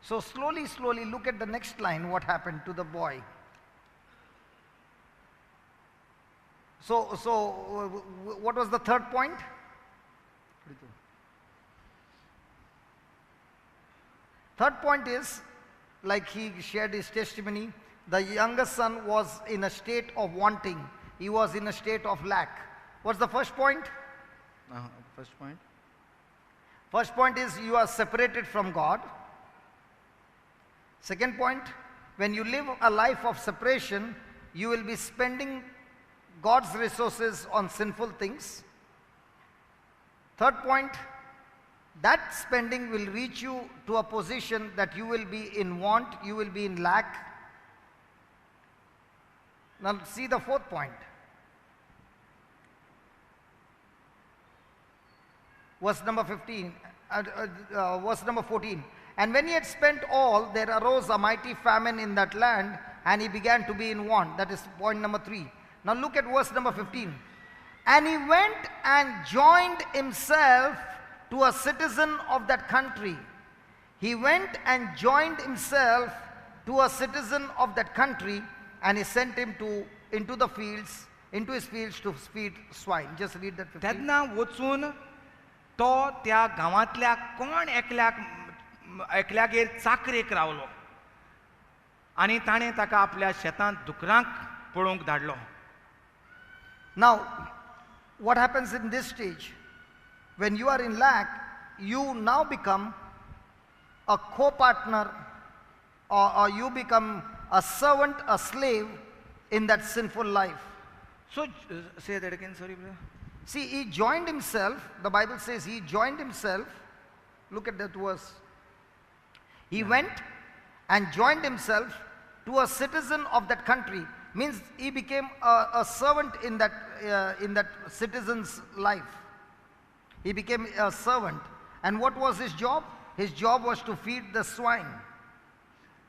So slowly, look at the next line, what happened to the boy. So what was the third point? Third point is, like he shared his testimony, the youngest son was in a state of wanting. He was in a state of lack. What's the first point? First point. First point is you are separated from God. Second point, when you live a life of separation, you will be spending God's resources on sinful things. Third point, that spending will reach you to a position that you will be in want, you will be in lack. Now see the fourth point. Verse number 15, verse number 14. And when he had spent all, there arose a mighty famine in that land, and he began to be in want. That is point number 3. Now look at verse number 15. And he went and joined himself to a citizen of that country. He went and joined himself to a citizen of that country, and he sent him into his fields to feed swine. Just read that 15. तेन्ना वचून तो त्या गांवांतल्या कोण एकल्यागेर चाकरेक रावलो आनी ताणें ताका आपल्या शेतांत दुकरांक पळोवंक धाडलो. Now, what happens in this stage? When you are in lack, you now become a co-partner, or you become a servant, a slave in that sinful life. So, say that again, sorry, brother. See, he joined himself, the Bible says he joined himself. Look at that verse. He went and joined himself to a citizen of that country. Means he became a servant in that citizen's life. He became a servant. And what was his job? His job was to feed the swine.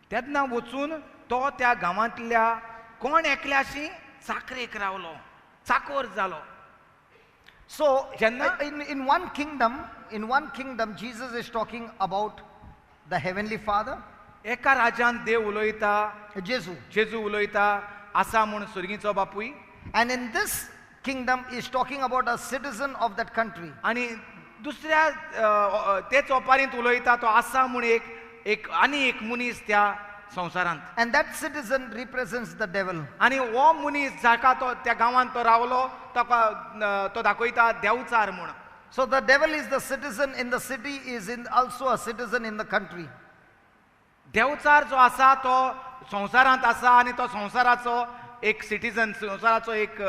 तेन्ना वचून तो त्या गांवांतल्या कोण एकल्याशी चाकरेक रावलो, चाकोर जालो. So Jannah? in one kingdom, Jesus is talking about the Heavenly Father. एका राज्यान देव उलयता, जेजू उलयता, आसा म्हूण सुरगीचो बापूय. And in this kingdom is talking about a citizen of that country. आनी दुसऱ्या तेच ओपारींत उलयता तो आसा म्हूण एक मनीस त्या संवसारांत. And that citizen represents the devil. आनी हो मनीस जाका तो त्या गांवांत तो रावलो तो दाखयता देवचार म्हूण. So the devil is the citizen in the city, is also a citizen in the country. Devchar जो आसा तो संवसारांत आसा आनी तो संवसाराचो एक सिटीजन, संवसाराचो एक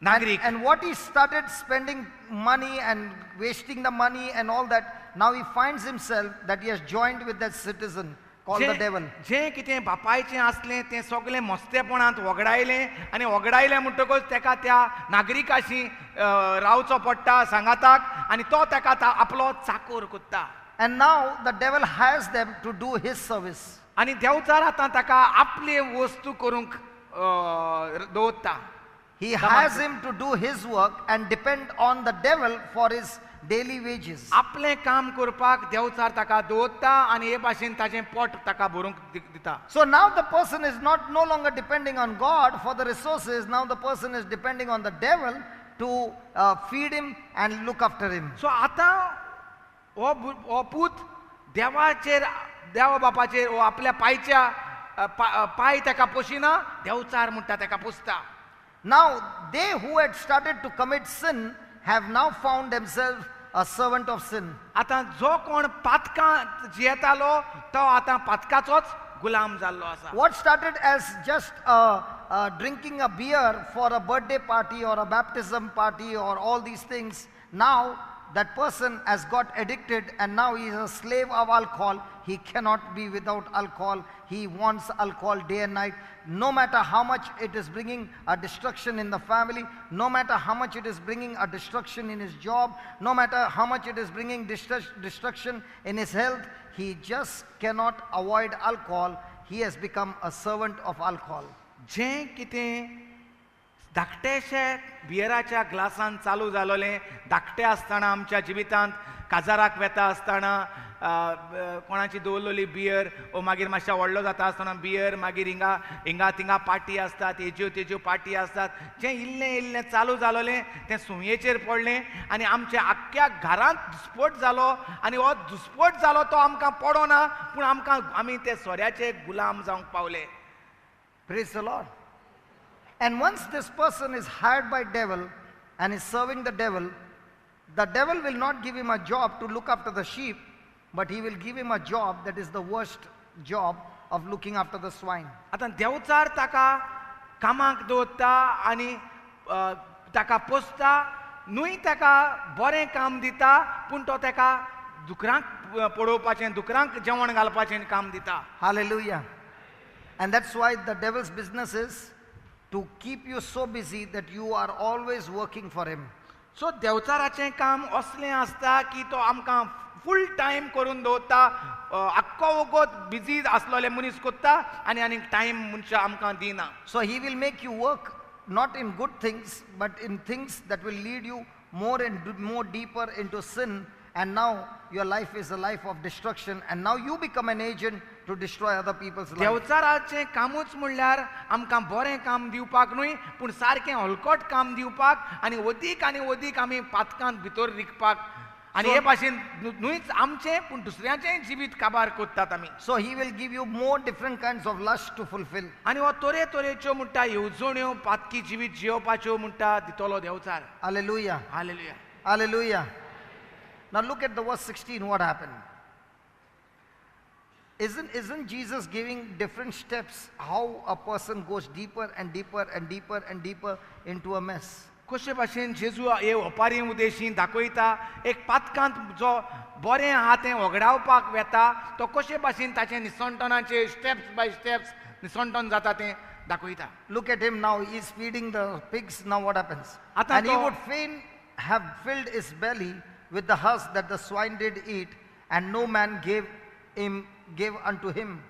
नागरीक. And what he started spending money and wasting the money and all that, now he finds himself that he has joined with that citizen called the devil. जें कितें बापायचें आसलें तें सगळें मस्तेपणांत वगडायलें आनी वगडायलें म्हणटकूच तेका त्या नागरिकाशी रावचो पडटा सांगाताक आनी तो तेका आपलो चाकोर कोत्ता. And now the devil hires them to do his service. आनी देवचार आतां ताका आपली वस्तू करूंक दवरता. He hires him to do his work and depend on the devil for his daily wages. आपलें काम करपाक देवचार ताका दवरता आनी हे भाशेन ताचें पोट ताका भरूंक दिता. So now the person is no longer depending on God for the resources. Now the person is depending on the devil to feed him and look after him. सो आतां हो पूत देवा बापाचेर आपल्या पाय ताका पोशिना, देवचार म्हणटा ताका पोसता. Now they who had started to commit sin have now found themselves a servant of sin. आतां जो कोण पातकां जियेतालो तो आतां पातकाचोच गुलाम जाल्लो आसा. What started as just drinking a beer for a birthday party or a baptism party or all these things, now that person has got addicted and now he is a slave of alcohol. He cannot be without alcohol. He wants alcohol day and night. No matter how much it is bringing a destruction in the family, no matter how much it is bringing a destruction in his job, no matter how much it is bringing destruction in his health, he just cannot avoid alcohol. He has become a servant of alcohol. जें कितें धाकटेशे बियराच्या ग्लासान चालू जालोलें धाकटे आसतना आमच्या जिवितांत काजाराक वेता आसतना कोणाची दवरलेली बियर ओ मागीर मातशें व्हडलो जाता आसतना बियर मागीर हिंगा थिंगा पार्टी आसतात हेज्यो तेज्यो पार्टी आसतात जें इल्लें इल्लें चालू जालोलें तें सुयेचेर पडलें आनी आमच्या आख्ख्या घरांत दुस्फोट जालो आनी हो दुस्फोट जालो तो आमकां पडो ना पूण आमी ते सोऱ्याचे गुलाम जावंक Pawle. Praise the Lord. And once this person is hired by devil and is serving the devil will not give him a job to look after the sheep, but he will give him a job that is the worst job of looking after the swine. आतां देवचार ताका कामाक दवरता आनी ताका पोसता न्हूय ताका बरें काम दिता पूण तो ताका दुकरांक पडोवपाचें दुकरांक जेवण घालपाचें काम दिता. Hallelujah. And that's why the devil's business is to keep you so busy that you are always working for him. सो देवचाराचें काम असलें आसता की तो आमकां फूल टायम करून दवरता आख्खो वगत बिजी आसलोले मनीस कोत्ता आनी आनीक टायम मनशां आमकां दिना. So he will make you work not in good things but in things that will lead you more and more deeper into sin, and now your life is a life of destruction, and now you become an agent to destroy other people's lives. देवचाराचें कामूच म्हणल्यार आमकां बरें काम दिवपाक न्हय पूण सारकें हलकट काम दिवपाक आनी अदीक आमी पातकांत भितर रिकपाक आनी हे भाशेन न्हूच आमचें पूण दुसऱ्याचें जिवीत काबार कोत्तात आमी. So he will give you more different kinds of lust to fulfill. आनी हो तरेच्यो म्हणटा येवजण्यो पातकी जिवीत जियोवपाच्यो म्हणटा दितलो Devchar. Hallelujah. Hallelujah. Hallelujah. Now look at the verse 16, what happened. Isn't Jesus giving different steps how a person goes deeper and deeper and deeper and deeper into a mess? कशे भाशेन जेजू हे ओपारी उदेशीं दाखयता एक पातकांत जो बरें आहा तें वगडावपाक वेता तो कशे भाशेन ताचें निसंटनाचे स्टेप्स बाय स्टेप्स निसंटन जाता तें दाखयता. Look at him now, he's feeding the pigs. Now what happens? Ata And he to- would fain have filled his belly with the husk that the swine did eat, and no man gave unto him.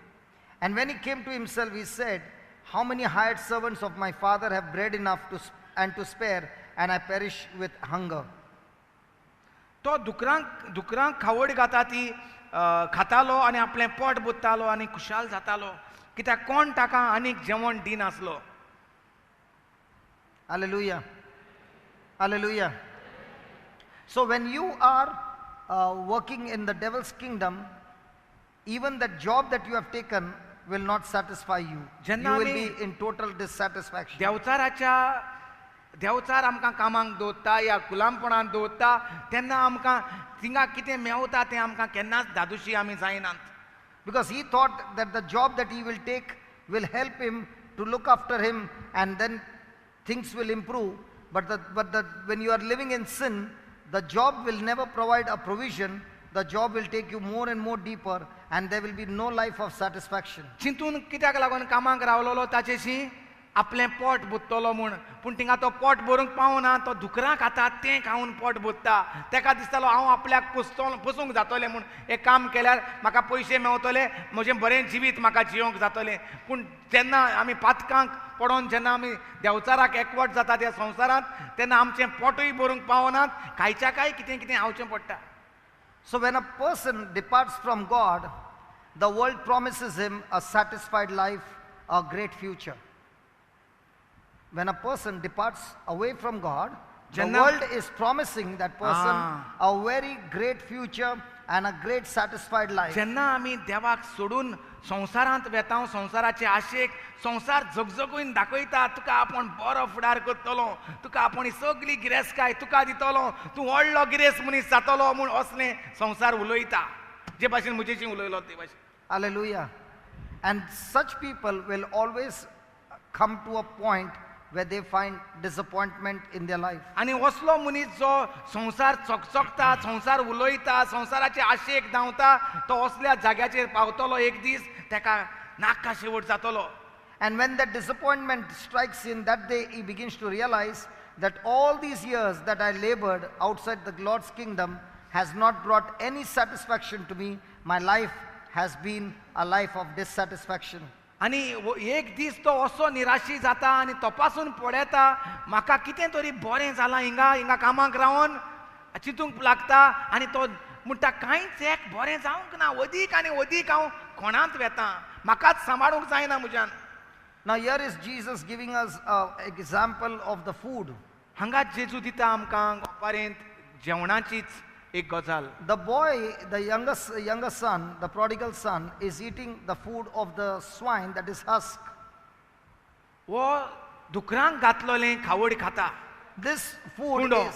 And when he came to himself, he said, how many hired servants of my father have bread enough to spare, and I perish with hunger. तो दुकरांक खावड घाता ती खातालो आनी आपलें pot बुत्तालो आनी खुशाल जातालो कित्याक कोण ताका आनीक जेवण दिनासलो. Hallelujah. Hallelujah. So when you are working in the devil's kingdom, even the job that you have taken will not satisfy you. You Jenna will ami- be in total dissatisfaction. Devchar आमकां कामाक दवरता या गुलामपणान दवरता तेन्ना आमकां थिंगा कितें मेवता तें आमकां केन्नाच धादोशी आमी जायनात. Because he thought that the job that he will take will help him to look after him, and then things will improve. But when you are living in sin, the job will never provide a provision. The job will take you more and more deeper, and there will be no life of satisfaction. चिंतून कित्याक लागून कामाक रावलोलो ताचेशी आपलें pot बुत्तलो म्हूण पूण थिंगा तो pot भरूंक पावना तो दुकरां खाता तें खावन पोट बुत्ता तेका दिसतालो हांव आपल्याक पोसूंक जातोलें म्हूण एक काम केल्यार म्हाका पयशे मेवतले म्हजें बरें जिवीत म्हाका जियोंक जातलें पूण जेन्ना आमी पातकांक पडोन जेन्ना आमी देवचाराक एकवट जाता त्या संवसारांत तेन्ना आमचें पोटूय भरूंक पावनात खायच्या काय कितें कितें खावचें पडटा. So when a person departs from God, the world promises him a satisfied life, a great future. When a person departs away from God, the Janna- world is promising that person a very great future and a great satisfied life. जेन्ना आमी देवाक सोडून संवसारांत वेता संवसाराचे आशेक संवसार जगजगून दाखयता तुका आपूण बरो फुडार करतलो तुका आपूण ही सगळी गिरेस्तकाय तुका दितलो तूं व्हडलो गिरेस्त मनीस जातलो म्हूण असलें संवसार उलयता जे भाशेन म्हजेशी उलयलो ते भाशेन. Hallelujah. And such people will always come to a point where they find disappointment in their life. आनी असलो मनीस जो संवसार चकचकता संवसार उलयता संवसाराचे आशेक धांवता तो असल्या जाग्याचेर पावतलो एक दीस तेका नाका शेवट जातलो. And when that disappointment strikes in, that day he begins to realize that all these years that I labored outside the Lord's kingdom has not brought any satisfaction to me. My life has been a life of dissatisfaction. आनी एक दीस तो असो निराशी जाता आनी तपासून पळयता म्हाका कितें तरी बरें जालां हिंगा कामाक रावन चिंतूंक लागता आनी तो म्हणटा कांयच एक बरें जावंक ना अदीक आनी अदीक हांव कोणांत वेतां म्हाकाच सांबाळूंक जायना म्हज्यान. Now here is Jesus giving us an example of the food. हांगा जेजू दिता आमकां गोपारेंत जेवणाचीच एक गजाल. The boy, the younger son, the prodigal son, is eating the food of the swine, that is husk. वो दुकरांक घातलोलें खावड खाता. This food Kundo.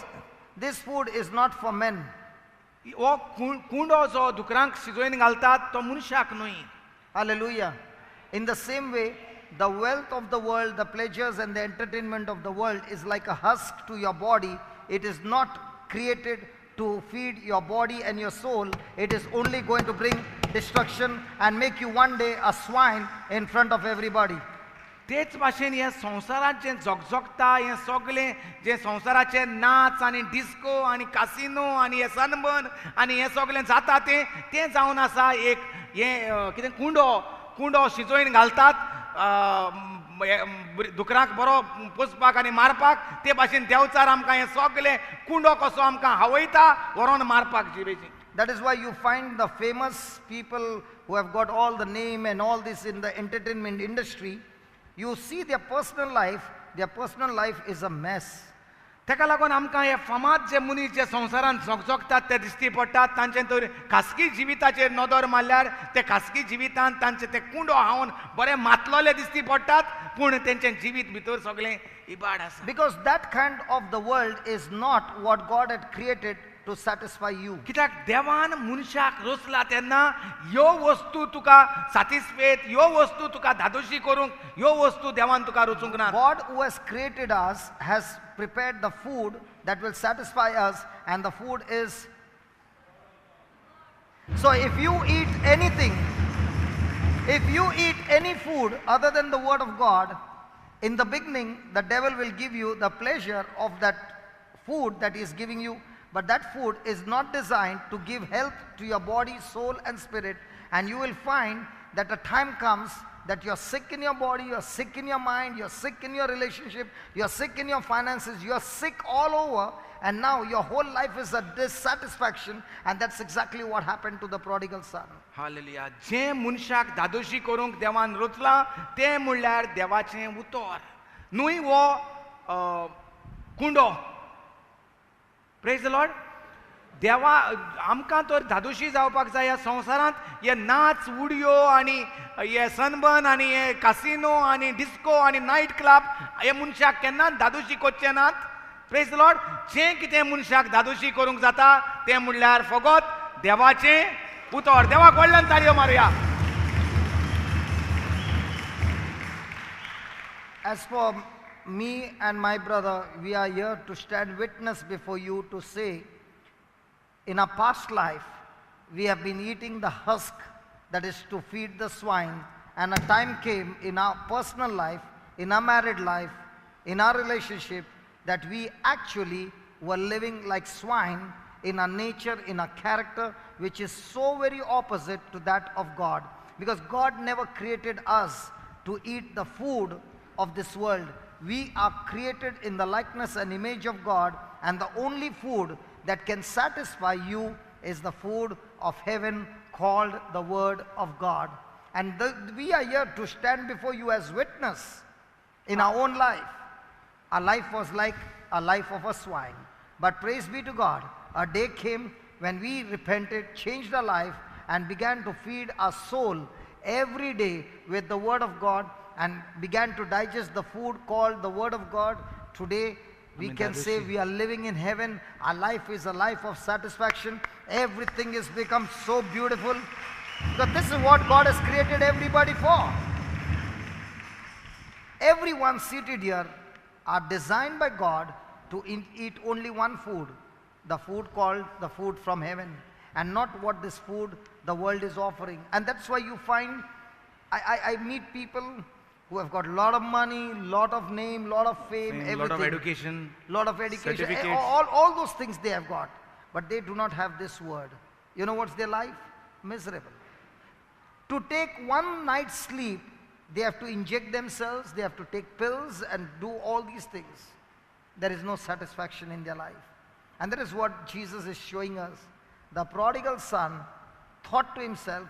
this food is not for men. वो कुंडो जो दुकरांक शिजोवन घालतात तो मनशाक न्हय. Hallelujah. In the same way, the wealth of the world, the pleasures and the entertainment of the world is like a husk to your body. It is not created to feed your body and your soul. It is only going to bring destruction and make you one day a swine in front of everybody. तेच भाशेन हे संवसारांत जें जगजगता हें सगळें जें संवसाराचे नाच आनी disco आनी कासिनो आनी हे सनबर्न आनी हें सगळें जाता तें जावन आसा एक हें कितें कुंडो शिजोवन घालतात दुकराक बरो पुसपाक आनी मारपाक. ते भाशेन देंवचार आमकां हें सगळें कुंडो कसो आमकां हावयता व्हरोन मारपाक जिबेची. That is why you find the famous people who have got all the name and all this in the entertainment industry. You see their personal life is a mess. तेका लागून आमकां हे फामाद जे मनीस जे संवसारांत जगजगतात ते दिश्टी पडटात. तांचे तर खासगी जिविताचेर नदर मारल्यार ते खासगी जिवितांत तांचे ते कुंडो हावन बरे मातलोले दिश्टी पडटात पूण तेंचें जिवीत भितर सगळें इबाड आसा. Because that kind of the world is not what God had created to satisfy you. कित्याक देवान मनशाक रचला तेन्ना ह्यो वस्तू तुका सॅटिस्फायड ह्यो वस्तू तुका धादोशी करूंक ह्यो वस्तू देवान तुका रचूंक ना. God who has created us has prepared the food that will satisfy us, and the food is. So if you eat any food other than the word of God, in the beginning the devil will give you the pleasure of that food that he is giving you. But that food is not designed to give health to your body, soul and spirit. And you will find that a time comes that you're sick in your body, you're sick in your mind, you're sick in your relationship, you're sick in your finances, you're sick all over. And now your whole life is a dissatisfaction. And that's exactly what happened to the prodigal son. Hallelujah. जे मनशाक धादोशी करूंक देवान रचला ते म्हणल्यार देवाचें उतर न्हय वो कुंडो. Praise the Lord. देवा आमकां तर धादोशी जावपाक जाय ह्या संवसारांत हे नाच उडयो आनी हे सनबर्न आनी हे कासिनो आनी डिस्को आनी नायट क्लब हे मनशाक केन्नाच धादोशी करचे नात. Praise the Lord. जें कितें मनशाक धादोशी करूंक जाता तें म्हणल्यार फकत देवाचें उतर. देवाक व्हडल्यान ताळयो मारुया. As for me and my brother, we are here to stand witness before you to say, in our past life, we have been eating the husk that is to feed the swine, and a time came in our personal life, in our married life, in our relationship, that we actually were living like swine in our nature, in our character, which is so very opposite to that of God. Because God never created us to eat the food of this world. We are created in the likeness and image of God, and the only food that can satisfy you is the food of heaven called the Word of God. And we are here to stand before you as witness in our own life. Our life was like a life of a swine. But praise be to God, a day came when we repented, changed our life, and began to feed our soul every day with the Word of God, and began to digest the food called the Word of God. Today we can say we are living in heaven. Our life is a life of satisfaction. Everything has become so beautiful, because this is what God has created everybody for. Everyone seated here are designed by God to eat only one food, the food called the food from heaven, and not what this food the world is offering. And that's why you find I meet people who have got a lot of money, lot of name, lot of fame, everything. lot of education, certificates. all those things they have got, but they do not have this word. You know what's their life? Miserable. To take one night's sleep, They have to inject themselves, they have to take pills and do all these things. There is no satisfaction in their life. And that is what Jesus is showing us. The prodigal son thought to himself,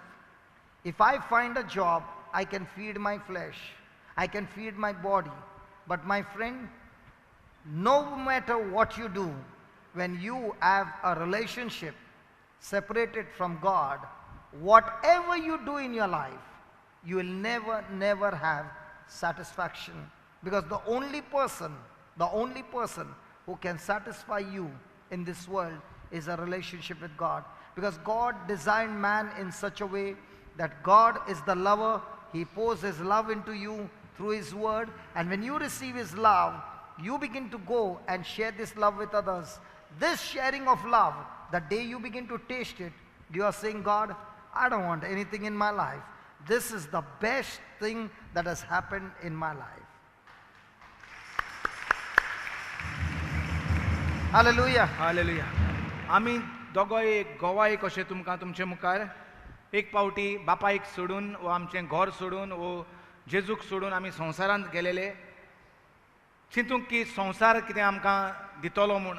if I find a job, I can feed my flesh, I can feed my body. But my friend, no matter what you do, when you have a relationship separated from God, whatever you do in your life, you will never have satisfaction. Because the only person who can satisfy you in this world is a relationship with God. Because God designed man in such a way that God is the lover. He pours his love into you through his word. And when you receive his love, you begin to go and share this love with others. This sharing of love, the day you begin to taste it, you are saying, God, I don't want anything in my life. This is the best thing that has happened in my life. Hallelujah. Hallelujah. आमी दोगोय गोवाय कशे तुमकां तुमचे मुखार एक पावटी बापायक सोडून वो आमचें घर सोडून वो जेजूक सोडून आमी संवसारांत गेलेले. चिंतूंक की संवसार कितें आमकां दितलो म्हूण.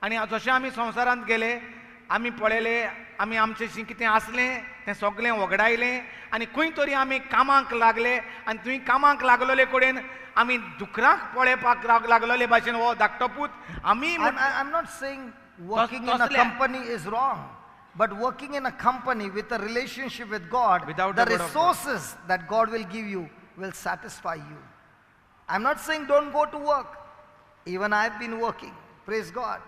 आनी जशें आमी संवसारांत गेले, आमी पळयलें आमी आमचें कितें आसलें तें सगळें वगडायलें आनी खंय तरी आमी कामाक लागले आनी थंय कामाक लागलोले कडेन आमी दुकराक पळोवपाक लागलोले भाशेन हो धाकटो पूत आमी I'm not saying working in a company is wrong, but working in a company with a relationship with God, Without the the word of God. resources that God will give you will satisfy you. I'm not saying don't go to work. Even I've been working, praise God.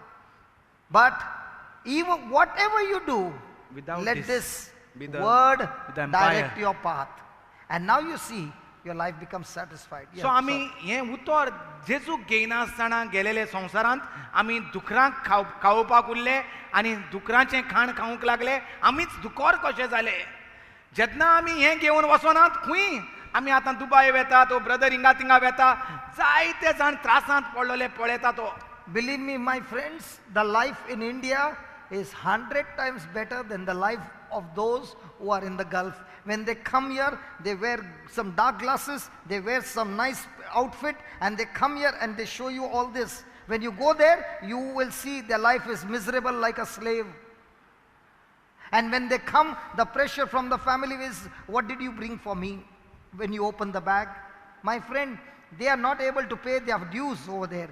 But even whatever you do, Without let this this be the- word the empire. direct your path. And now you see, your life becomes satisfied. सो आमी हें उतर जेजूक घेयनासतना गेलेले संवसारांत आमी दुकरांक खावपाक उरले आनी दुकरांचें खाण खावंक लागले. आमीच दुकोर कशे जाले. जेन्ना आमी हें घेवन वचनात खंय आमी आतां दुबाय वेतात, ओ ब्रदर हिंगा थिंगा वेता, जायते जाण त्रासांत पडलेले पळयता तो. Believe me, my friends, the life in India is 100 times better than the life of those who are in the Gulf. When they come here, they wear some dark glasses, they wear some nice outfit, and they come here and they show you all this. When you go there, you will see their life is miserable like a slave. And when they come, the pressure from the family is, what did you bring for me when you open the bag? My friend, they are not able to pay their dues over there.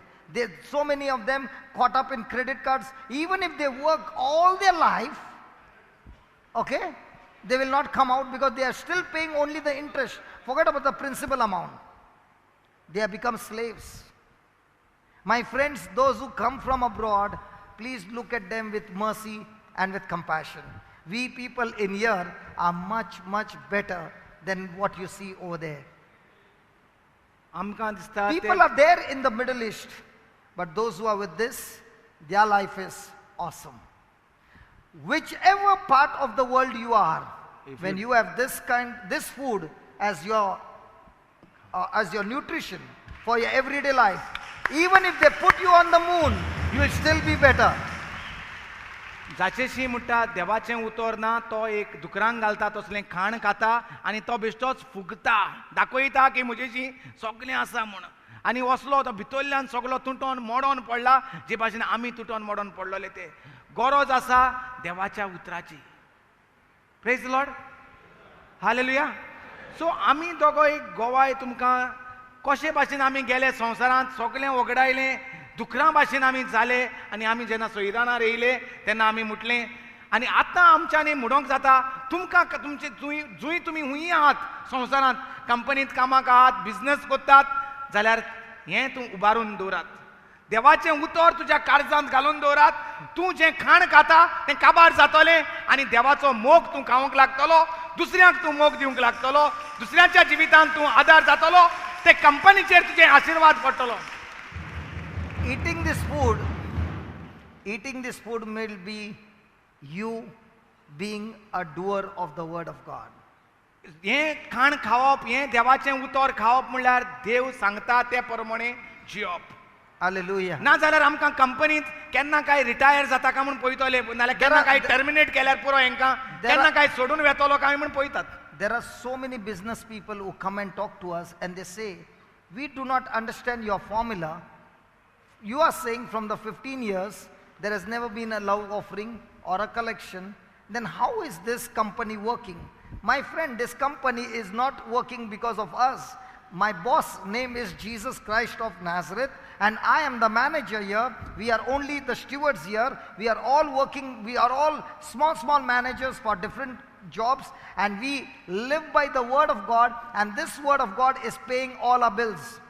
So many of them caught up in credit cards. Even if they work all their life, okay, they will not come out because they are still paying only the interest. Forget about the principal amount. They have become slaves. My friends, those who come from abroad, please look at them with mercy and with compassion. We people in here are much better than what you see over there. आमकां दिसता People are there in the Middle East, but those who are with this, their life is awesome. Whichever part of the world you are, when you have this food as your nutrition for your everyday life, even if they put you on the moon, you will still be better. जाचेशी म्हणटा देवाचें उतर ना तो एक दुकरांक घालता तसलें खाण खाता आनी तो बेश्टोच फुगता दाखयता की म्हजेशी सगळें आसा म्हूण आनी वसलो तो भितरल्यान सगळो तुटोन मोडोन पडला जे भाशेन आमी तुटोन मोडोन पडलोले ते गरज आसा देवाच्या उतराची. Praise the lord. Hallelujah. So आमी दोगोय गोवाय तुमकां कशे भाशेन आमी गेले संवसारांत सगळें वगडायलें दुकरां भाशेन आमी जाले आनी आमी जेन्ना सोयरानार येयले तेन्ना आमी म्हटलें आनी आतां आमच्यांनी म्हणोंक जाता तुमकां तुमचे जूय तुमी हुंय आहात संवसारांत कंपनींत कामाक आहात बिझनस करतात जाल्यार हें तूं उबारून दवरात. देवाचें उतर तुज्या काळजांत घालून दवरात. तूं जें खाण खाता तें काबार जातलें आनी देवाचो मोग तूं खावंक लागतलो. दुसऱ्यांक तूं मोग दिवंक लागतलो. दुसऱ्यांच्या जिवितांत तूं आदार जातलो. ते कंपनीचेर तुजे आशिर्वाद पडटलो. Eating this food will be you being a doer of the word of God. हें खाण खावप हें देवाचें उतर खावप म्हणल्यार देव सांगता ते प्रमाणे जियप. Hallelujah. ना जाल्यार आमकां कंपनींत केन्ना काय रिटायर जाता काय म्हूण पळयतले नाल्यार केन्ना काय टर्मिनेट केल्यार पुरो हेंकां केन्ना काय सोडून वेतलो काय म्हूण पळयतात. there are so many business people who come and talk to us and they say, we do not understand your formula. You are saying from the 15 years, there has never been a love offering or a collection. Then how is this company working? My friend, this company is not working because of us. My boss name is Jesus Christ of Nazareth, and I am the manager here. We are only the stewards here. We are all working, we are all small managers for different jobs, and we live by the word of God, and this word of God is paying all our bills.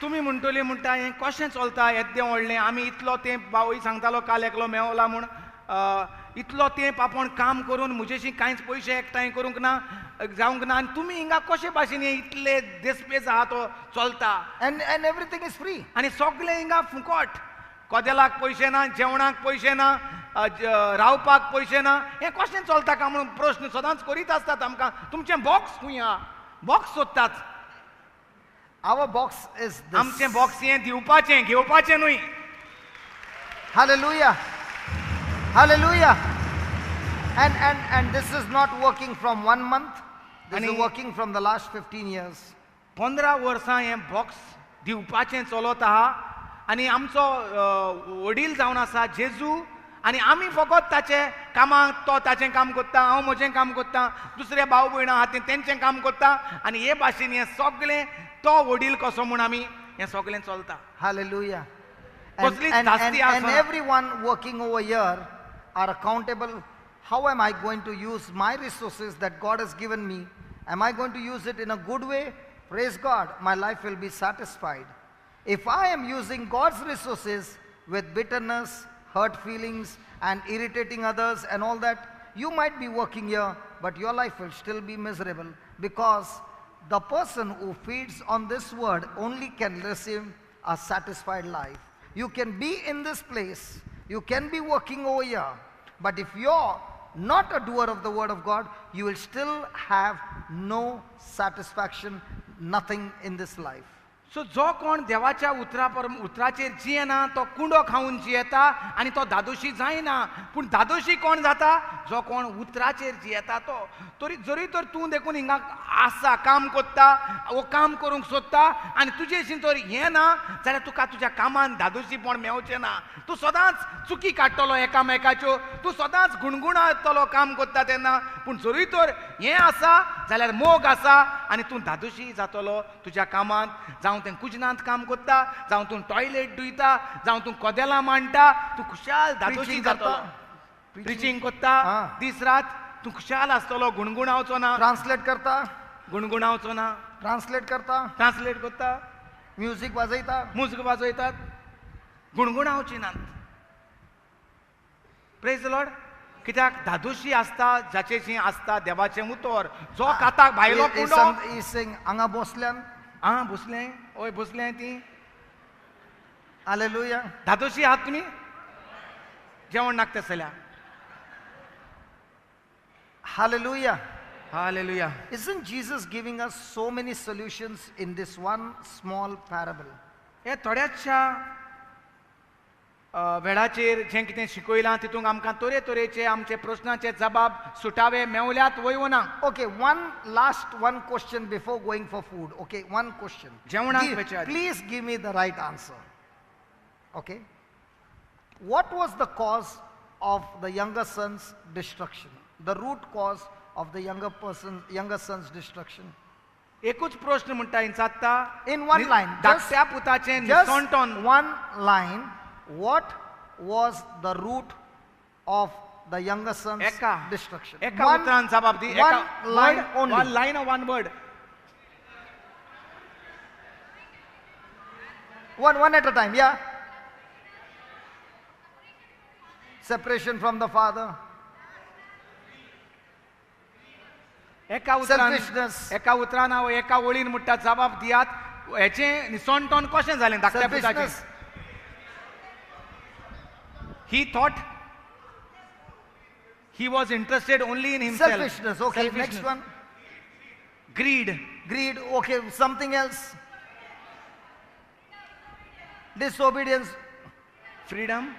तुम्ही म्हणटली म्हणटा हें कशें चलता येदें व्हडलें आमी इतलो तेंप बावय सांगतालो काल एकलो मेवला म्हूण इतलो तेंप आपण काम करून म्हजेशी कांयच पयशे एकठांय करूंक ना जावंक ना आनी तुमी हिंगा कशे भाशेन हे इतले देस्पेज आहा तो चलता And everything is free. आनी सगळे हिंगा फुकट कदेलाक पयशे ना जेवणाक पयशे ना रावपाक पयशे ना हें कशें चलता काय म्हणून प्रश्न सदांच करीत आसतात आमकां तुमचें बॉक्स खंय आहा बॉक्स सोदतात Our box is this. आमचें बॉक्स हें दिवपाचें घेवपाचें न्हय Hallelujah. Hallelujah. And this is not working from 1 month. This is Ani- working from the last 15 years. 15 वर्सां हें बॉक्स दिवपाचें चलत आहा आनी आमचो वडील जावन आसा जेजू आनी आमी फकत ताचे कामाक तो ताचें काम करता हांव म्हजें काम करता दुसरे भाव भयण आहा ते तेंचें काम करता आनी हे भाशेन हें सगळें तो वडील कसो म्हूण आमी हें सगळें चलता Hallelujah. कसलीच And धास्ती आसना. everyone working over here are accountable. How am I going to use my resources that God has given me? Am I going to use it in a good way? Praise God, my life will be satisfied. If I am using God's resources with bitterness, hurt feelings, and irritating others and all that, you might be working here, but your life will still be miserable, because the person who feeds on this word only can receive a satisfied life. You can be in this place, you can be working over here, but if you're not a doer of the word of God, you will still have no satisfaction, nothing in this life. सो जो कोण देवाच्या उतराचेर जियेना तो कुंडो खावन जियेता आनी तो दादोशी जायना पूण दादोशी कोण जाता जो कोण उतराचेर जियेता तो तरी जरी तर तूं देखून हिंगा आसा काम करता वो काम करूंक सोदता आनी तुजे इशीन तर हें ना जाल्यार तुका तुज्या कामान दादोशीपण मेवचें ना तूं सदांच चुकी काडटलो एकामेकाच्यो तूं सदांच गुणगुणातलो काम करता तेन्ना पूण जरी तर हें आसा जाल्यार मोग आसा आनी तूं दादोशी जातलो तुज्या कामांत जावं तें कुजनांत काम करता जावं तूं टॉयलेट धुयता जावं तूं कदेलां मांडटा तूं खुशाल दादोशी Preaching जातलो करता. प्रिचींग करता Ah. दीस रात तूं खुशाल आसतलो गुणगुणावचो ना Translate करता, गुणगुणावचो ना translate करता, ट्रान्सलेट करता music वाजयता. मुजग वाजयतात गुणगुणावची नात प्रेज लॉर्ड कित्याक दादोशी आसता जाचेशी आसता देवाचें उतर जो काताक भायलो कुंडो He's saying, हांगा बसल्यान. आं बसलें ओय बसलें ती Hallelujah. दादोशी आहात तुमी जेवण नाकता जाल्यार Hallelujah. Hallelujah Isn't Jesus giving us so many solutions in this one small parable? हे थोड्याचशा वेळाचेर जें कितें शिकयलां तितूंत आमकां तरेतरेचे आमचे प्रश्नाचे जबाब सुटावे मेवल्यात वयवना Okay, one question before going for food. Okay, one question. जेवणाक विचार. Please give me the right answer. Okay. What was the cause of the younger son's destruction? The root cause of the younger son's destruction? एकूच प्रश्न म्हणटा इंचात्ता In one line, धाकट्या पुताचें just निसंटोन one line. What was the root of the younger son's एका destruction? एका One- उतरान जबाब दी one line only. One line और one word One at a time, yeah. Separation from the father. एका उतरान Selfishness. एका उतरान हांव एका वळीन म्हणटा जबाब दियात हेचें निसंटोन कशें जालें धाकट्या पुताचें Selfishness. He thought he was interested only in himself. Selfishness. Okay, Selfishness. next one. Greed. Greed. Okay, something else. Disobedience. Freedom.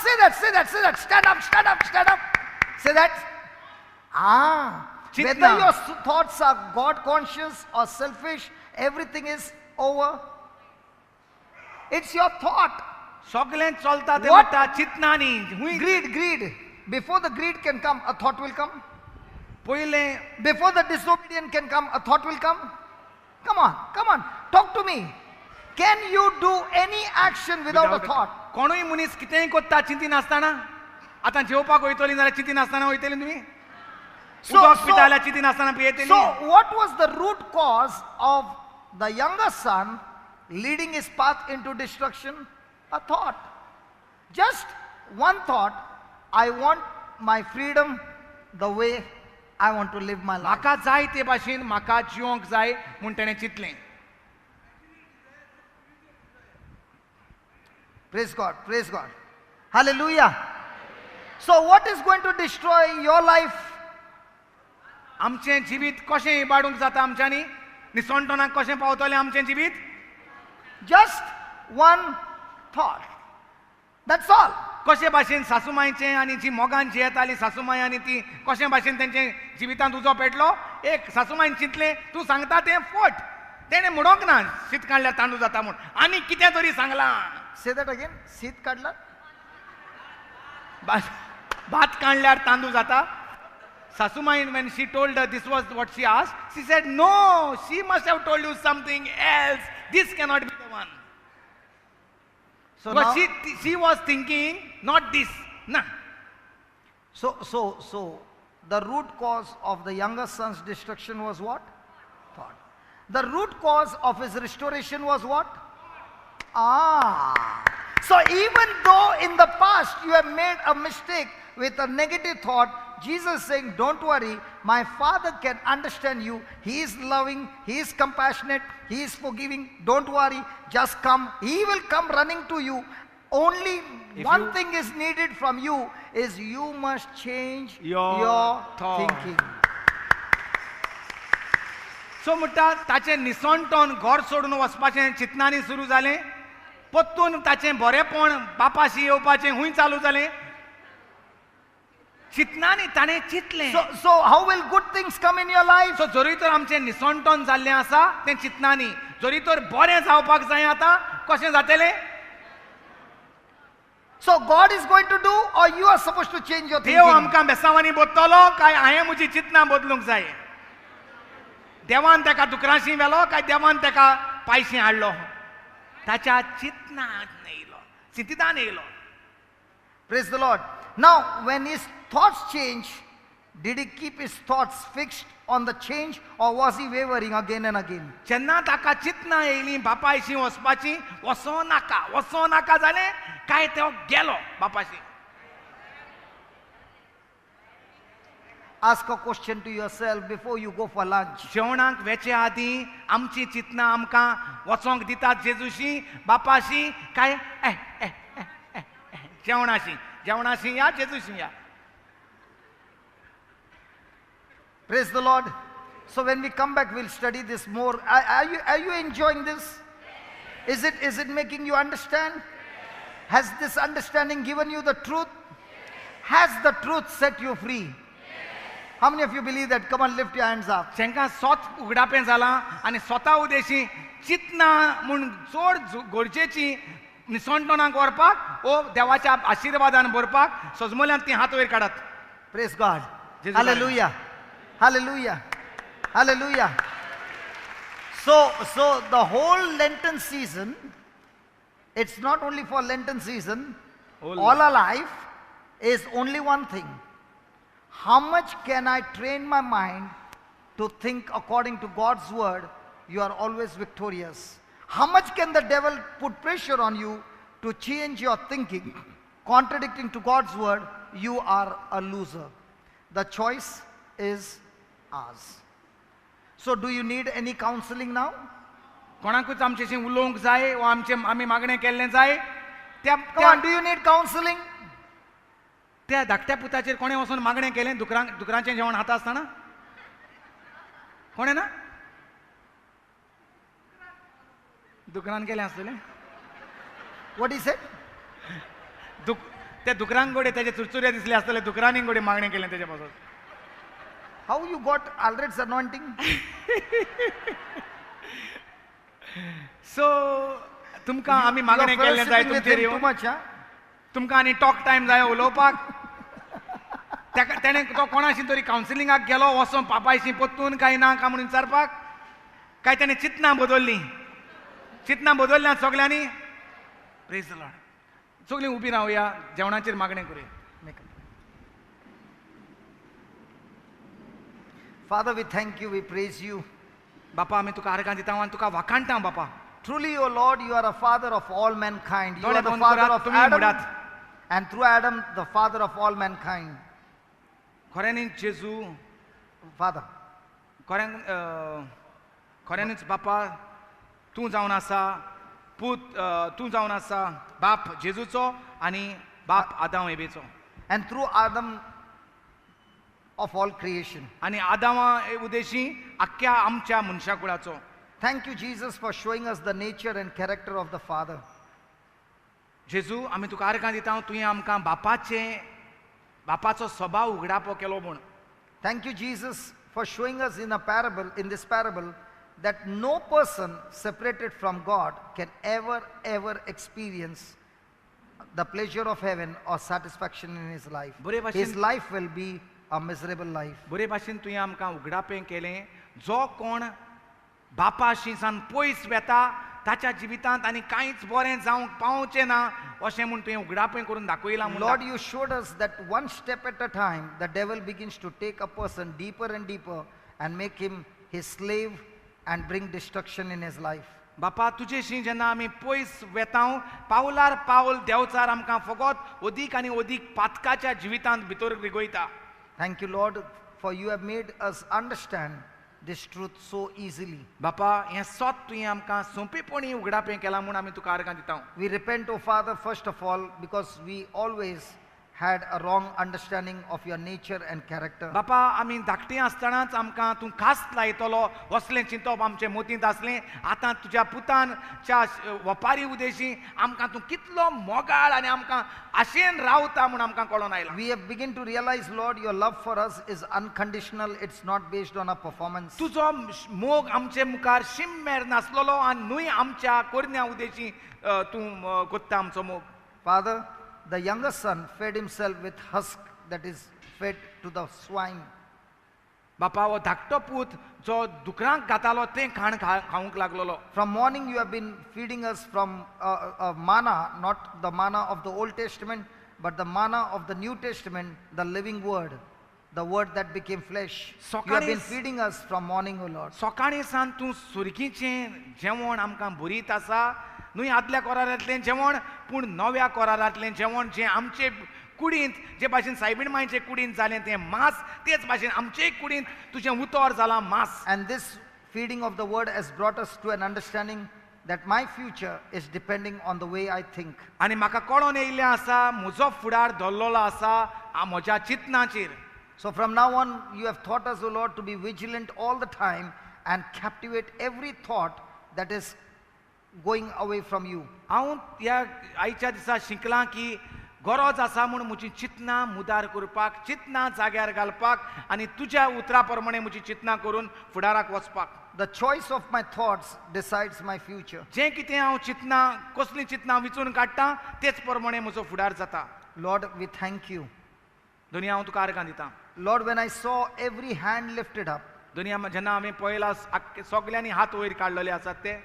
say that, say that, say that. Stand up, stand up, stand up. Say that. Whether Chitna. your thoughts are God conscious or selfish, everything is over. It's your thought. सगळें चलता ते What? म्हणटा चिंतनांनी हुंय Greed, greed. Before the greed can come, a thought will come. पयलें Before the disobedient can come, a thought will come. Come on, come on. Talk to me. Can you do any action without a thought? कोणूय मनीस कितेंय कोत्ता चिंती नासतना आतां जेवपाक वयतलीं जाल्यार चिंती नासतना वयतलीं तुमी उदक पिता जाल्यार चिंती नासतना पियेतलीं So what was the root cause of the younger son leading his path into destruction? A thought. Just one thought. I want my freedom the way I want to live my life. म्हाका जाय ते भाशेन म्हाका जिवंक जाय म्हूण तेणें चिंतलें Praise God, praise God. Hallelujah. So what is going to destroy your life? आमचें जिवीत कशें इबाडूंक जाता आमच्यांनी निसणटोनाक कशें पावतलें आमचें जिवीत Just one thought. That's all. कशे भाशेन सासूमांयचें आनी जी मोगान जियेताली सासूमांय आनी ती कशे भाशेन तेंचे जिवितांत उजो पेटलो एक सासूमांयन चिंतलें तूं सांगता तें फट तेणें म्हणोंक ना शीत काडल्यार तांदूळ जाता म्हूण आनी कितें तरी सांगलां Say that again. Seed kadla. भात काडल्यार तांदूळ जाता सासूमाईन when she told her this was what she asked she said no she must have told you something else this cannot be the one So because now, she was thinking not this nah so the root cause of the younger son's destruction was what? Thought. The root cause of his restoration was what? So even though in the past you have made a mistake with a negative thought, Jesus is saying, don't worry, my Father can understand you. He is loving, He is compassionate, He is forgiving. Don't worry, just come. He will come running to you. Only If one you- thing is needed from you is you must change Your thought. thinking. सो म्हणटा ताचें निसणटोन घर सोडून वचपाचें चिंतनांनी सुरू जालें परतून ताचें बरेंपण बापाशी येवपाचें हुंय चालू जालें चिंतनांनी ताणें चिंतलें So how will good things come in your life? सो जरी तर आमचें निसणटोन जाल्लें आसा तें चिंतनांनी जरी तर बरें जावपाक जाय आतां कशें जातलें So God is going to do, or you are supposed to change your Dev thinking? आमकां बेसांवांनी बोदतलो काय हांवें म्हजी चिंतनां बदलूंक जाय देवान ताका दुकराशी व्हेलो काय देवान ताका पायशी हाडलो ताच्या चिंतनांत येयलो चिंतितान येयलो Praise the Lord. Now, when his thoughts changed, did he keep his thoughts fixed on the change, or was he wavering again and again? जेन्ना ताका चिंतनां येयलीं बापायशी वचपाची वचो नाका जालें काय तो गेलो बापाशी Ask a question to yourself before you go for lunch. जेवणाक वेचे आदीं आमची चिंतनां आमकां वचोंक दितात जेजूशी बापाशी काय जेवणाशी या जेजूशी या Praise the Lord. So when we come back, we'll study this more. Are you enjoying this? Is it making you understand? Has this understanding given you the truth? Has the truth set you free? How many of you believe that? Come on, lift your hands up. जेंकां स्वत उगडापें जालां आनी स्वता उदेशी चिंतनां म्हूण चड गरजेची निसणटोनाक व्हरपाक ओ देवाच्या आशिर्वादान भरपाक सजमल्यान ती हात वयर काडात Praise God. Jesus. Hallelujah. Hallelujah. Hallelujah. So the whole Lenten season, it's not only for Lenten season, Whole all our life is only one thing. How much can I train my mind to think according to God's word? You are always victorious. How much can the devil put pressure on you to change your thinking, contradicting to God's word? You are a loser. The choice is ours. So do you need any counseling now? कोणाकूच आमचेशी उलोवंक जाय वा आमी मागणें केल्लें जाय Come on, do you need counseling? त्या धाकट्या पुताचेर कोणें वचून मागणें केलें दुकरांचें जेवण खाता आसतना कोणें ना दुकरान केलें आसतलें What he said? त्या दुकरांक गोडे त्याचे चुरचुरे दिसले आसतले दुकरांनी गोडे मागणें केलें तेजे पासून. How you got Aldred's anointing? सो तुमकां आमी You are मागणें केल्लें जाय fellowshipping with तुमचेर him too येवन much, huh? तुमकां आनी टॉक टायम जाय उलोवपाक. तेणें तो कोणाशी तरी कावन्सिलिंगाक गेलो वचोन पापायशी पोत्तून काय ना काय म्हणून विचारपाक, काय तेणें चिंतनां बदललीं? चिंतनां बदलल्यात सगल्यांनी? Praise the Lord. सगळीं उबी रावया, जेवणाचेर मागणें करूया. Make it. Father, we thank you, we praise you. बापा आमी तुका आर्गां दिता आनी तुका वाखाणटा बापा. Truly, O Lord, you are a father of all mankind. You दोळे are the बंद father करात, of तुम्ही Adam, म्हणात. and through Adam, the father of all mankind. खऱ्यांनीच जेजू, Father, खऱ्यांनीच बापा तूं जावन आसा, पूत तूं जावन आसा, बाप जेजूचो आनी बाप आदाम एबेचो. and through Adam of all creation. आनी आदामा उदेशी आख्ख्या आमच्या मनशा कुळाचो. Thank you, Jesus, for showing us the nature and character of the Father. जेजू आमी तुका आर्गां दिता तुवें आमकां बापाचो स्वभाव उगडापो केलो म्हूण. Thank you, Jesus, for showing us in this parable, that no person separated from God can ever experience the pleasure of heaven or satisfaction in his life. बरे भाशेन- His life will be a miserable life. बरे भाशेन तुवें आमकां उगडापें केलें. जो कोण बापाशी सान पयस वेता ताच्या जिवितांत आनी कांयच बरें जावंक पावचें ना अशें म्हूण तुवें उगडापें करून दाखयलां म्हूण. Lord, you showed us that one step at a time, the devil begins to take a person deeper and deeper and make him his slave and bring destruction in his life. बापा तुजेशी जेन्ना आमी पयस वेतांव पावलार पावल देंवचार आमकां फकत ओदीक आनी ओदीक पातकाच्या जिवितांत भितर रिगोयता. Thank you, Lord, for you have made us understand this truth so easily. बापा हें सोत तुवें आमकां सोंपेपणी उगडापें केलां म्हूण आमी तुका आर्गां दिता. We repent, O Father, first of all, because we always had a wrong understanding of your nature and character. बापा आमी धाकटीं आसतनाच आमकां तूं कास्त लायतलो असलें चिंतप आमचे मतींत आसलें. आतां तुज्या पुतानच्या वपारी उदेशी आमकां तूं कितलो मोगाळ आनी आमकां आशेन रावता म्हूण आमकां कळोन आयलां. We have begun to realize, Lord, your love for us is unconditional. It's not based on our performance. तुजो मोग आमचे मुखार शिम्मेर नासलोलो आनी न्हूय आमच्या कोरन्या उदेशी तूं कोत्ता आमचो मोग. Father, the younger son fed himself with husk that is fed to the swine. बापा हो धाकटो पूत जो दुकरांक घातालो तें खाण खावंक लागलोलो. From morning you have been feeding us from manna, not the manna of the Old Testament, but the manna of the New Testament, the living word, the word that became flesh. You have been feeding us from morning, O Lord. सकाळी सान तूं सुरकीचें जेवण आमकां भरीत आसा. न्हूय आदल्या कोरारांतलें जेवण पूण नव्या कोरारांतलें जेवण जें आमचे कुडींत जे भाशेन सायबीण मांयचे कुडींत जालें तें मांस तेच भाशेन आमचे कुडींत तुजें उतर जालां मांस. And this feeding of the word has brought us to an understanding that my future is depending on the way I think. आनी म्हाका कळोन येयल्लें आसा म्हजो फुडार दल्लोलो आसा म्हज्या चिंतनाचेर. So from now on, you have taught us, O Lord, to be vigilant all the time and captivate every thought that is going away from you. हांव ह्या आयच्या दिसा शिकलां की गरज आसा म्हूण म्हजी चिंतनां मुदार करपाक, चिंतनां जाग्यार घालपाक आनी तुज्या उतरा प्रमाणे म्हजी चिंतनां करून फुडाराक वचपाक. The choice of my thoughts decides my future. जें कितें हांव चिंतनां कसलीं चिंतनां विचून काडटां तेच प्रमाणे म्हजो फुडार जाता. Lord, we thank you. दुनिया हांव तुका आर्गां दितां. Lord, when I saw every hand lifted up, दुनिया जेन्ना आमी पळयलां सगल्यांनी हात वयर काडलेले आसात ते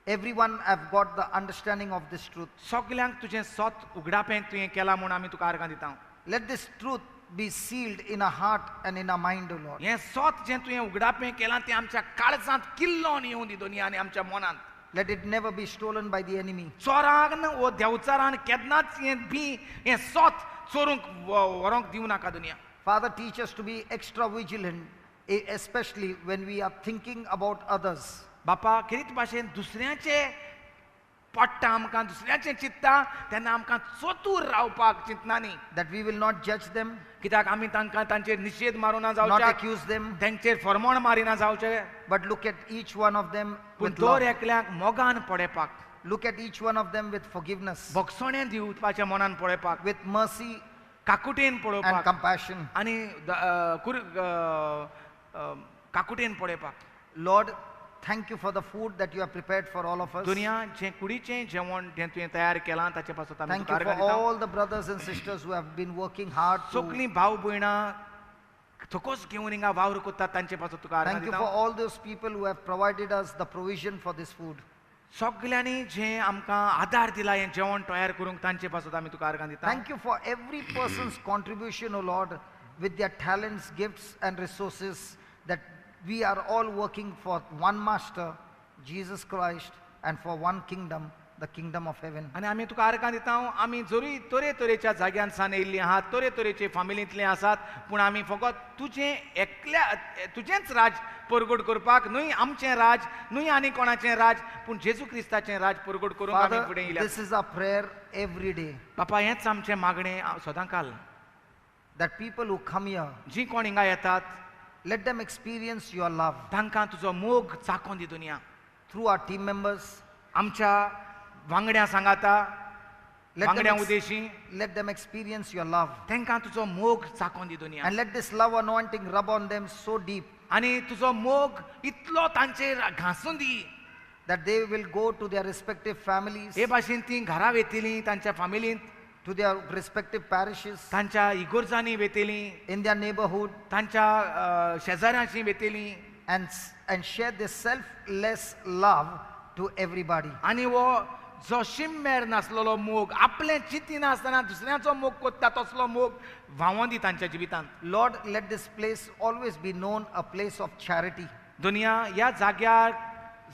everyone have got the understanding of this truth. सगल्यांक तुजें सोत उगडापें तुवें केलां म्हूण आमी तुका आर्गां दितां. Let this truth be sealed in our heart and in our mind, O Lord. हें सोत जें तुवें उगडापें केलां तें आमच्या काळजांत किल्लोन येवं दी दुनिया आनी आमच्या मनांत. Let it never be stolen by the enemy. चोरान वो देवचारान केन्नाच हें सोत चोरूंक व्हरोंक दिवं नाका दुनिया. Father, teach us to be extra vigilant, especially when we are thinking about others. बापा खरीच भाशेन दुसऱ्याचे पडटा आमकां दुसऱ्याचें चिंतता तेन्ना आमकां चतूर रावपाक चिंतनांनी. That we will not judge them, कित्याक आमी तांकां तांचेर निशेध मारूना not जावचे, accuse them, तांचेर फरमोण मारिना जावचे, but look at each one of them पूण with दर love. एकल्याक मोगान पळेपाक. Look at each one of them with forgiveness, भोगसोणें दिवपाच्या मनान पळोवपाक, with mercy काकुटेन and पळोवपाक compassion. आनी काकुटेन पळोवपाक. Lord, thank you for the food that you have prepared for all of us. दुनिया जें कुडीचें जेवण जें तुवें तयार केलां ताचे पासून आमी Thank you तुका for दिता. all the brothers and sisters who have been working hard to. सगलीं भाव भयणां थकोस घेवन हिंगा वावर कोत्तात तांचे पासून तुका Thank you for दिता. all those people who have provided us the provision for this food. सगल्यांनी जें आमकां आदार दिला हें जेवण तयार करूंक तांचे पासून आमी तुका दिता. Thank you for every person's contribution, O Lord, with their talents, gifts, and resources, that we are all working for one Master, Jesus Christ, and for one kingdom, the kingdom of heaven. आनी आमी तुका आर्गां दिता आमी जरी तरेतरेच्या जाग्यांसान येयल्लीं आहात, तरेतरेचे फामिलींतले आसात, पूण आमी फकत तुजें एकल्या तुजेंच राज परगट करपाक, न्हय आमचें राज, न्हय आनी कोणाचें राज, पूण जेजू क्रिस्ताचें राज परगट करूंक आमी Father, फुडें येयल्यात. this is our prayer every day, बापा हेंच आमचें मागणें सदांकाल. that people who come here, जीं कोण हिंगा येतात let them experience your love तांकां तुजो मोग चाखोन दी दुनिया. through our team members. आमच्या वांगड्या सांगाता, Let वांगड्या them, Udeshi let them experience your love. तांकां तुजो मोग चाखोन दी दुनिया. And let this love anointing rub on them so deep आनी तुजो मोग इतलो तांचेर घासून दी, that they will go to their respective families, हे भाशेन तीं घरा वेतेलीं, तांच्या फामिलींत, to their respective parishes, तांच्या इगोर्जांनी वेतेलीं, in their neighborhood, तांच्या शेजाऱ्यांशी वेतेलीं, and share this selfless love to everybody. आनी हो जो शिम्मेर नासलेलो मोग, आपलें चिंती नासतना दुसऱ्याचो मोग कोत्ता तसलो मोग व्हांवोन दी तांच्या जिवितांत. Lord, let this place always be known a place of charity, दुनिया ह्या जाग्यार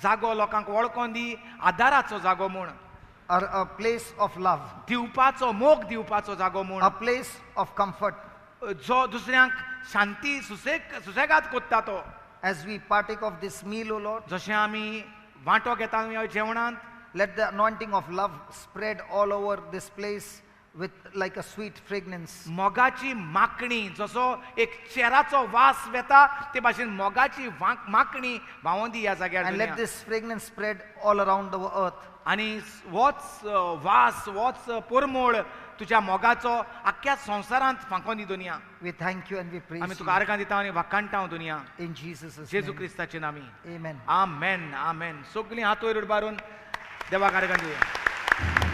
जागो लोकांक वळखोन दी आदाराचो जागो म्हूण, or a place of love, दिवपाचो मोग दिवपाचो जागो म्हूण, a place of comfort. जो दुसऱ्यांक शांती सुसेगाद कोत्ता तो. As we partake of this meal, O Lord, जशें आमी वांटो घेता ह्या जेवणांत, let the anointing of love spread all over this place with like a sweet fragrance. मोगाची माकणी जसो एक चेराचो वास वेता ते भाशेन मोगाची माकणी व्हांवोन दी ह्या जाग्यार And let दुनिया. this fragrance spread all around the earth. आनी होच वास, होच परमळ तुज्या मोगाचो आख्या संवसारांत फांकोन दी दुनिया. We thank you and we praise आमी you. तुका आर्गां दिता आनी वाखाणटा दुनिया. In Jesus' Jeju name. क्रिस्ताचे नामी. Amen. आमेन, आमेन. सगळीं हात वयर उडबारून देवाक आर्गां दिवया.